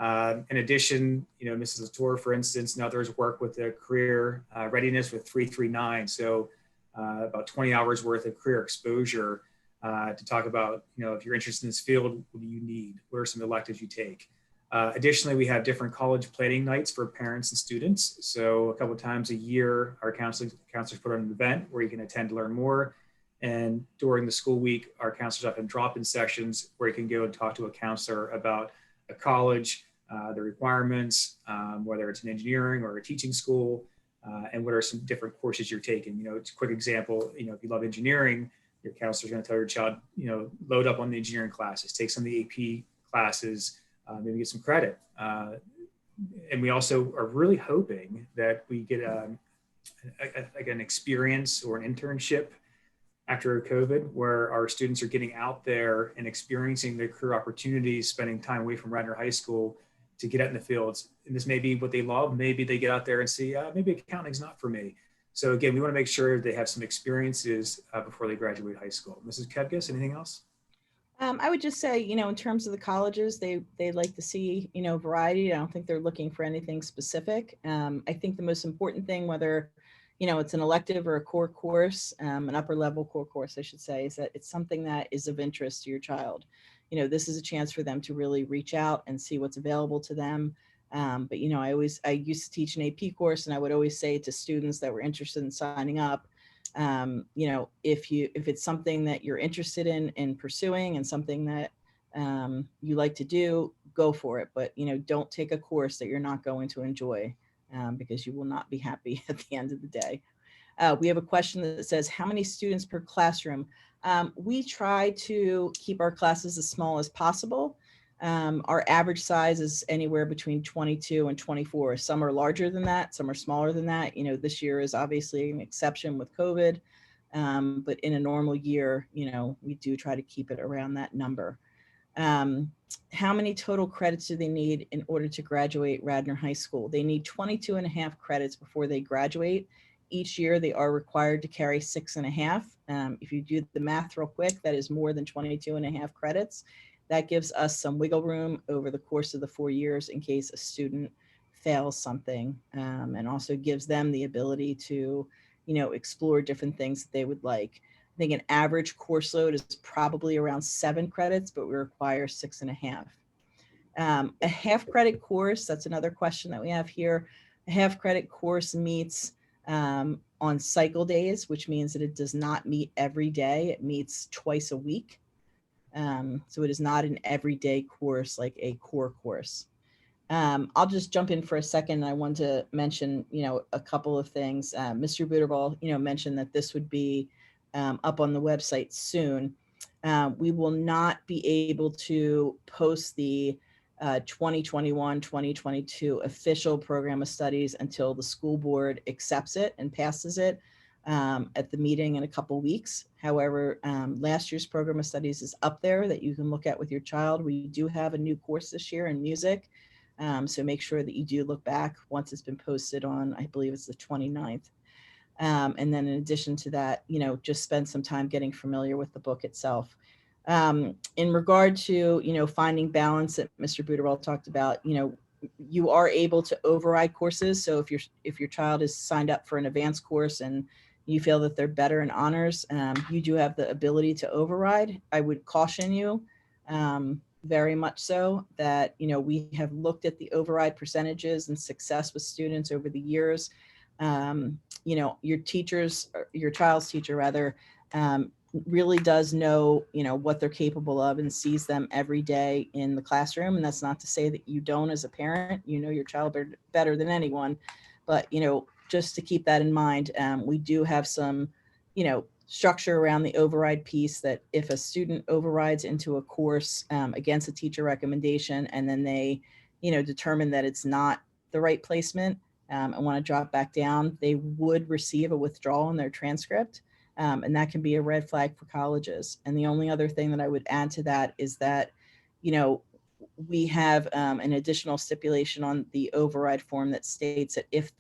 In addition, Mrs. Latour, for instance, and others work with the career readiness with 339. So about 20 hours worth of career exposure to talk about, if you're interested in this field, what do you need? What are some electives you take? Additionally, we have different college planning nights for parents and students. So a couple of times a year, our counselors put on an event where you can attend to learn more. And during the school week, our counselors often drop-in sessions where you can go and talk to a counselor about a college, the requirements, whether it's an engineering or a teaching school, and what are some different courses you're taking. It's a quick example, if you love engineering, your counselor's going to tell your child, load up on the engineering classes, take some of the AP classes, maybe get some credit. And we also are really hoping that we get like an experience or an internship after COVID, where our students are getting out there and experiencing the career opportunities, spending time away from Radnor High School to get out in the fields. And this may be what they love. Maybe they get out there and see, maybe accounting is not for me. So again, we want to make sure they have some experiences before they graduate high school. Mrs. Kepkis, anything else? I would just say, in terms of the colleges, they like to see, variety. I don't think they're looking for anything specific. I think the most important thing, whether, it's an elective or a core course, an upper level core course, I should say, is that it's something that is of interest to your child. This is a chance for them to really reach out and see what's available to them. But, I used to teach an AP course, and I would always say to students that were interested in signing up, if it's something that you're interested in pursuing and something that you like to do, go for it. But, don't take a course that you're not going to enjoy, because you will not be happy at the end of the day. We have a question that says, how many students per classroom? We try to keep our classes as small as possible. Our average size is anywhere between 22 and 24. Some are larger than that, some are smaller than that. This year is obviously an exception with COVID, but in a normal year, we do try to keep it around that number. How many total credits do they need in order to graduate Radnor High School? They need 22.5 credits before they graduate. Each year they are required to carry 6.5. If you do the math real quick, that is more than 22.5 credits. That gives us some wiggle room over the course of the 4 years in case a student fails something, and also gives them the ability to, explore different things that they would like. I think an average course load is probably around 7 credits, but we require 6.5. A half credit course, that's another question that we have here. A half credit course meets on cycle days, which means that it does not meet every day. It meets twice a week. So it is not an everyday course like a core course. I'll just jump in for a second. I want to mention, a couple of things. Mr. Butterball, mentioned that this would be up on the website soon. We will not be able to post the 2021-2022 official program of studies until the school board accepts it and passes it at the meeting in a couple weeks. However, last year's program of studies is up there that you can look at with your child. We do have a new course this year in music. So make sure that you do look back once it's been posted on, I believe it's the 29th. And then in addition to that, just spend some time getting familiar with the book itself. In regard to, finding balance that Mr. Butterball talked about, you are able to override courses. So if your child is signed up for an advanced course and you feel that they're better in honors, you do have the ability to override. I would caution you very much so that, we have looked at the override percentages and success with students over the years. Your child's teacher rather, really does know, what they're capable of and sees them every day in the classroom. And that's not to say that you don't as a parent, your child better than anyone, but, just to keep that in mind, we do have some, structure around the override piece that if a student overrides into a course against a teacher recommendation, and then they, determine that it's not the right placement and want to drop back down, they would receive a withdrawal in their transcript. And that can be a red flag for colleges. And the only other thing that I would add to that is that, we have an additional stipulation on the override form that states that if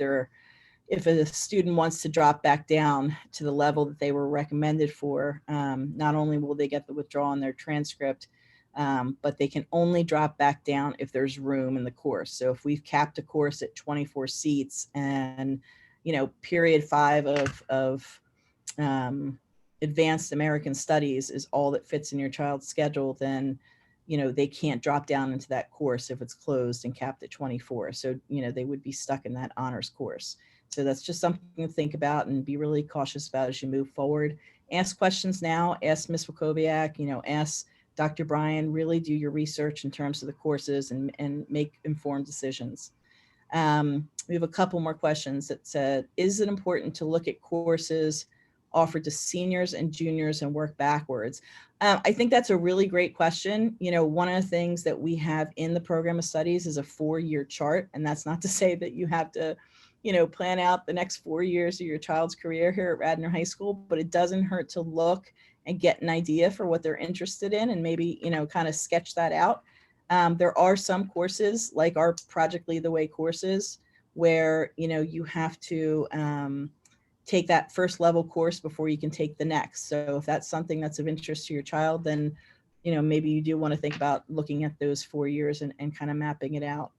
a student wants to drop back down to the level that they were recommended for, not only will they get the withdrawal in their transcript, but they can only drop back down if there's room in the course. So if we've capped a course at 24 seats and, period 5 of advanced American studies is all that fits in your child's schedule, then, they can't drop down into that course if it's closed and capped at 24. So, they would be stuck in that honors course. So that's just something to think about and be really cautious about as you move forward. Ask questions now, ask Ms. Wakowiak, ask Dr. Bryan, really do your research in terms of the courses and make informed decisions. We have a couple more questions that said, is it important to look at courses offered to seniors and juniors and work backwards? I think that's a really great question. One of the things that we have in the program of studies is a 4-year chart. And that's not to say that you have to, plan out the next 4 years of your child's career here at Radnor High School, but it doesn't hurt to look and get an idea for what they're interested in and maybe, kind of sketch that out. There are some courses like our Project Lead the Way courses where, you have to take that first level course before you can take the next. So if that's something that's of interest to your child, then, maybe you do want to think about looking at those 4 years and kind of mapping it out.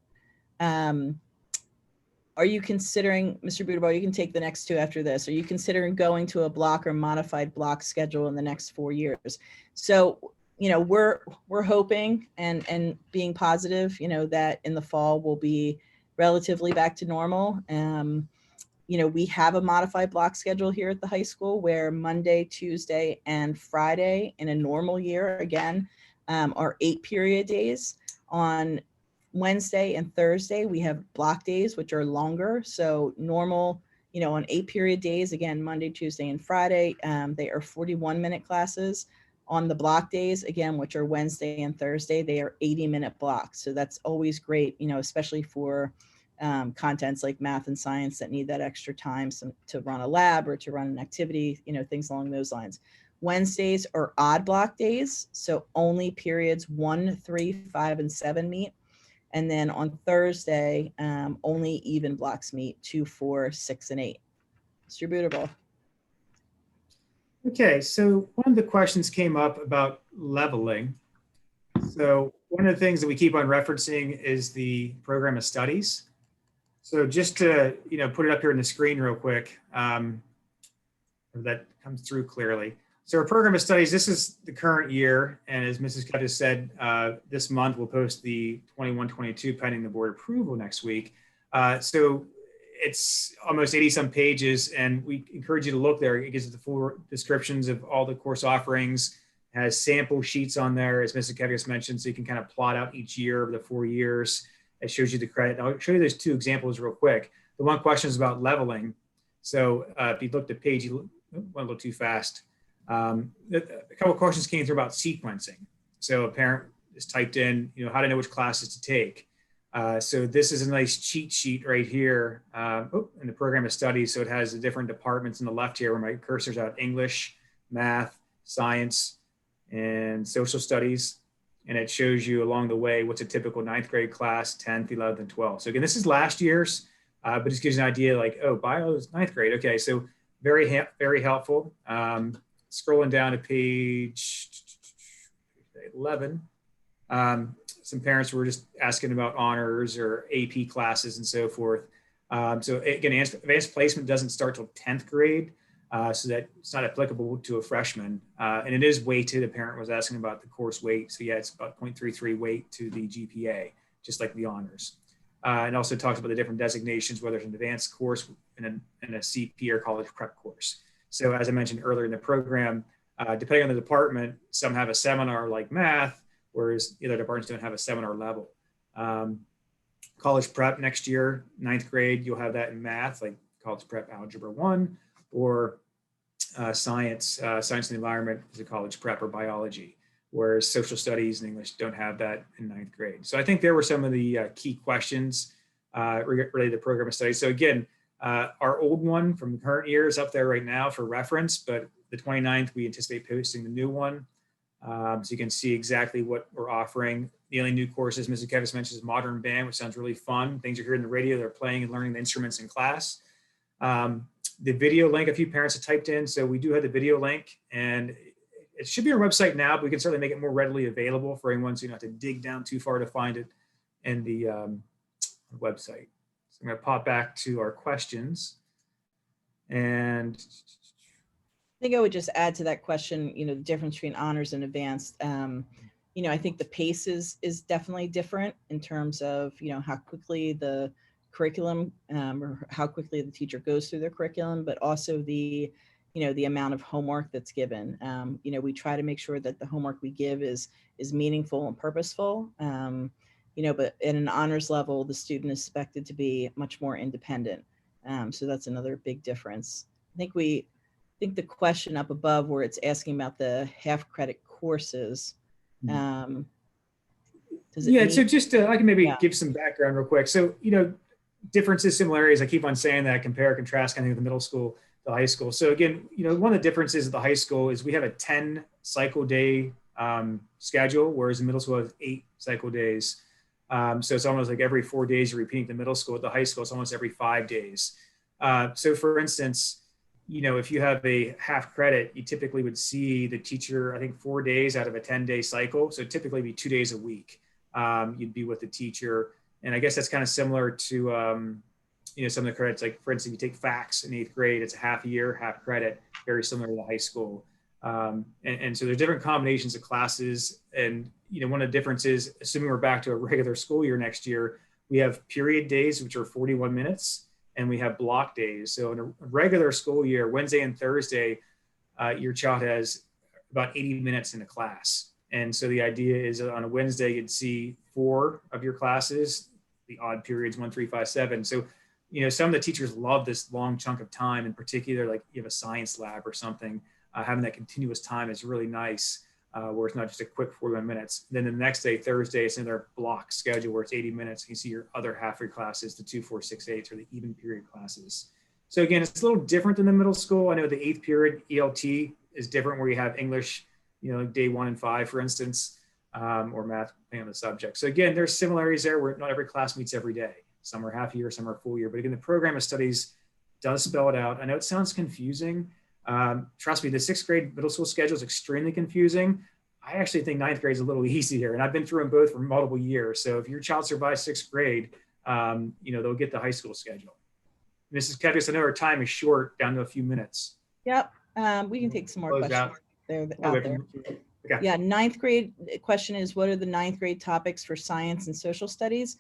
Are you considering, Mr. Butterball, you can take the next two after this. Are you considering going to a block or modified block schedule in the next 4 years? So, we're hoping and being positive, that in the fall we'll be relatively back to normal. We have a modified block schedule here at the high school where Monday, Tuesday, and Friday in a normal year, again, are 8-period days. On Wednesday and Thursday, we have block days, which are longer. So normal, on 8-period days, again, Monday, Tuesday, and Friday, they are 41-minute classes. On the block days, again, which are Wednesday and Thursday, they are 80-minute blocks. So that's always great, especially for contents like math and science that need that extra time to run a lab or to run an activity, things along those lines. Wednesdays are odd block days. So only periods 1, 3, 5, and 7 meet. And then on Thursday, only even blocks meet 2, 4, 6, and 8. Mr. Butterball. Okay, so one of the questions came up about leveling. So one of the things that we keep on referencing is the program of studies. So just to put it up here on the screen real quick, that comes through clearly. So our program of studies, this is the current year, and as Mrs. Cut has said, this month we'll post the 21-22 pending the board approval next week. So it's almost 80-some pages, and we encourage you to look there. It gives the full descriptions of all the course offerings, has sample sheets on there, as Mrs. Kevis mentioned, so you can kind of plot out each year of the 4 years. It shows you the credit. I'll show you those two examples real quick. The one question is about leveling. So if you looked at page, you went a little too fast. A couple of questions came through about sequencing. So a parent just typed in, how to know which classes to take. So this is a nice cheat sheet right here in the program of studies. So it has the different departments on the left here where my cursor's at: English, math, science, and social studies. And it shows you along the way what's a typical 9th grade class, 10th, 11th, and 12th. So again, this is last year's, but it gives you an idea like, oh, bio is 9th grade. Okay, so very, very helpful. Scrolling down to page 11. Some parents were just asking about honors or AP classes and so forth. So again, advanced placement doesn't start till 10th grade, so that it's not applicable to a freshman. And it is weighted. A parent was asking about the course weight. So yeah, it's about 0.33 weight to the GPA, just like the honors. And also talks about the different designations, whether it's an advanced course and a CP or college prep course. So as I mentioned earlier in the program, depending on the department, some have a seminar like math, whereas the other departments don't have a seminar level. College prep next year, 9th grade, you'll have that in math, like college prep algebra 1, or science and the environment is a college prep, or biology, whereas social studies and English don't have that in 9th grade. So I think there were some of the key questions related to program of studies. So again, our old one from the current year is up there right now for reference, but the 29th, we anticipate posting the new one. So you can see exactly what we're offering. The only new courses Mrs. Kevis mentioned is modern band, which sounds really fun. Things you hear in the radio, they're playing and learning the instruments in class. The video link, a few parents have typed in. So we do have the video link, and it should be on our website now, but we can certainly make it more readily available for anyone, so you don't have to dig down too far to find it in the website. So I'm going to pop back to our questions. And I think I would just add to that question, the difference between honors and advanced. I think the pace is definitely different in terms of, how quickly the curriculum or how quickly the teacher goes through their curriculum, but also the amount of homework that's given. We try to make sure that the homework we give is meaningful and purposeful. But at an honors level, the student is expected to be much more independent. So that's another big difference. I think the question up above where it's asking about the half credit courses. So just I can maybe give some background real quick. So, differences, similarities, I keep on saying that, compare, contrast kind of the middle school, the high school. So again, one of the differences at the high school is we have a 10 cycle day schedule, whereas the middle school has 8 cycle days. So it's almost like every 4 days you're repeating the middle school. At the high school, it's almost every 5 days. So for instance, if you have a half credit, you typically would see the teacher, I think 4 days out of a 10-day cycle. So typically be 2 days a week. You'd be with the teacher. And I guess that's kind of similar to, some of the credits, like for instance, you take FACS in 8th grade, it's a half year, half credit, very similar to the high school. And so there's different combinations of classes. And, one of the differences, assuming we're back to a regular school year next year, we have period days, which are 41 minutes. And we have block days. So in a regular school year, Wednesday and Thursday, your child has about 80 minutes in a class. And so the idea is on a Wednesday, you'd see 4 of your classes, the odd periods, 1, 3, 5, 7. So, some of the teachers love this long chunk of time. In particular, like you have a science lab or something, having that continuous time is really nice, where it's not just a quick 41 minutes. Then the next day, Thursday, it's another block schedule where it's 80 minutes. You see your other half of your classes, the 2, 4, 6, 8, or the even period classes. So again, it's a little different than the middle school. I know the 8th period ELT is different, where you have English, day 1 and 5, for instance, or math, depending on the subject. So again, there's similarities there where not every class meets every day. Some are half year, some are full year. But again, the program of studies does spell it out. I know it sounds confusing. Trust me, the 6th grade middle school schedule is extremely confusing. I actually think 9th grade is a little easier, and I've been through them both for multiple years. So if your child survives 6th grade, they'll get the high school schedule. Mrs. Kevis, I know our time is short, down to a few minutes. Yep, we can take some more questions. Out there. Okay. Yeah, 9th grade question is, what are the 9th grade topics for science and social studies?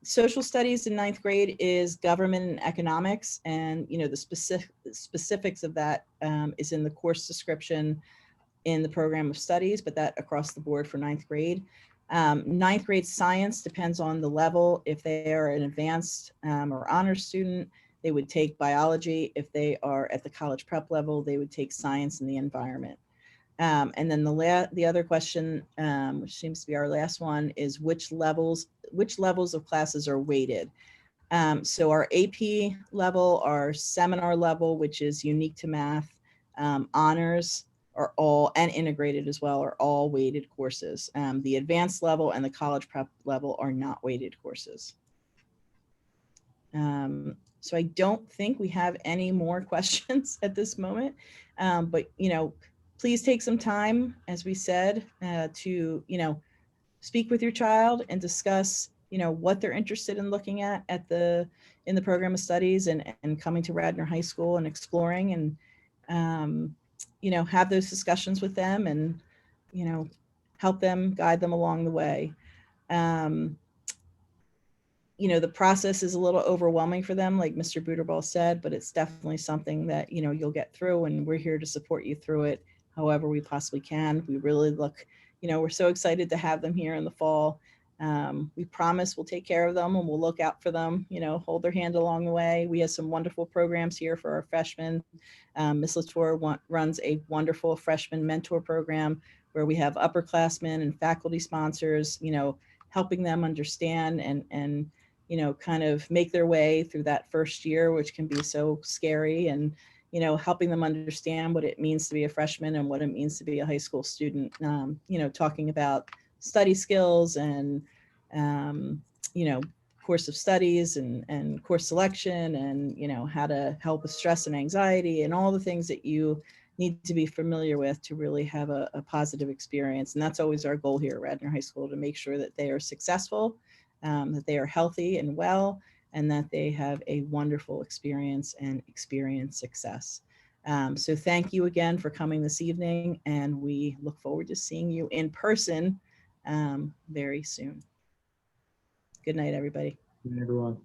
Social studies in 9th grade is government and economics, and the specifics of that is in the course description in the program of studies, but that across the board for 9th grade. Ninth grade science depends on the level. If they are an advanced or honors student, they would take biology. If they are at the college prep level, they would take science and the environment. And then the other question, which seems to be our last one, is which levels of classes are weighted. So our AP level, our seminar level, which is unique to math, honors are all, and integrated as well, are all weighted courses. The advanced level and the college prep level are not weighted courses. So I don't think we have any more questions at this moment, but please take some time, as we said, to speak with your child and discuss what they're interested in looking at in the program of studies and coming to Radnor High School and exploring, and have those discussions with them and help them, guide them along the way. The process is a little overwhelming for them, like Mr. Buterball said, but it's definitely something that you'll get through, and we're here to support you through it however we possibly can. We really we're so excited to have them here in the fall. We promise we'll take care of them and we'll look out for them, hold their hand along the way. We have some wonderful programs here for our freshmen. Ms. Latour runs a wonderful freshman mentor program where we have upperclassmen and faculty sponsors, helping them understand and kind of make their way through that first year, which can be so scary, and helping them understand what it means to be a freshman and what it means to be a high school student. Talking about study skills and course of studies and course selection, and how to help with stress and anxiety and all the things that you need to be familiar with to really have a positive experience. And that's always our goal here at Radnor High School, to make sure that they are successful, that they are healthy and well, and that they have a wonderful experience and experience success. So thank you again for coming this evening, and we look forward to seeing you in person very soon. Good night, everybody. Good night, everyone.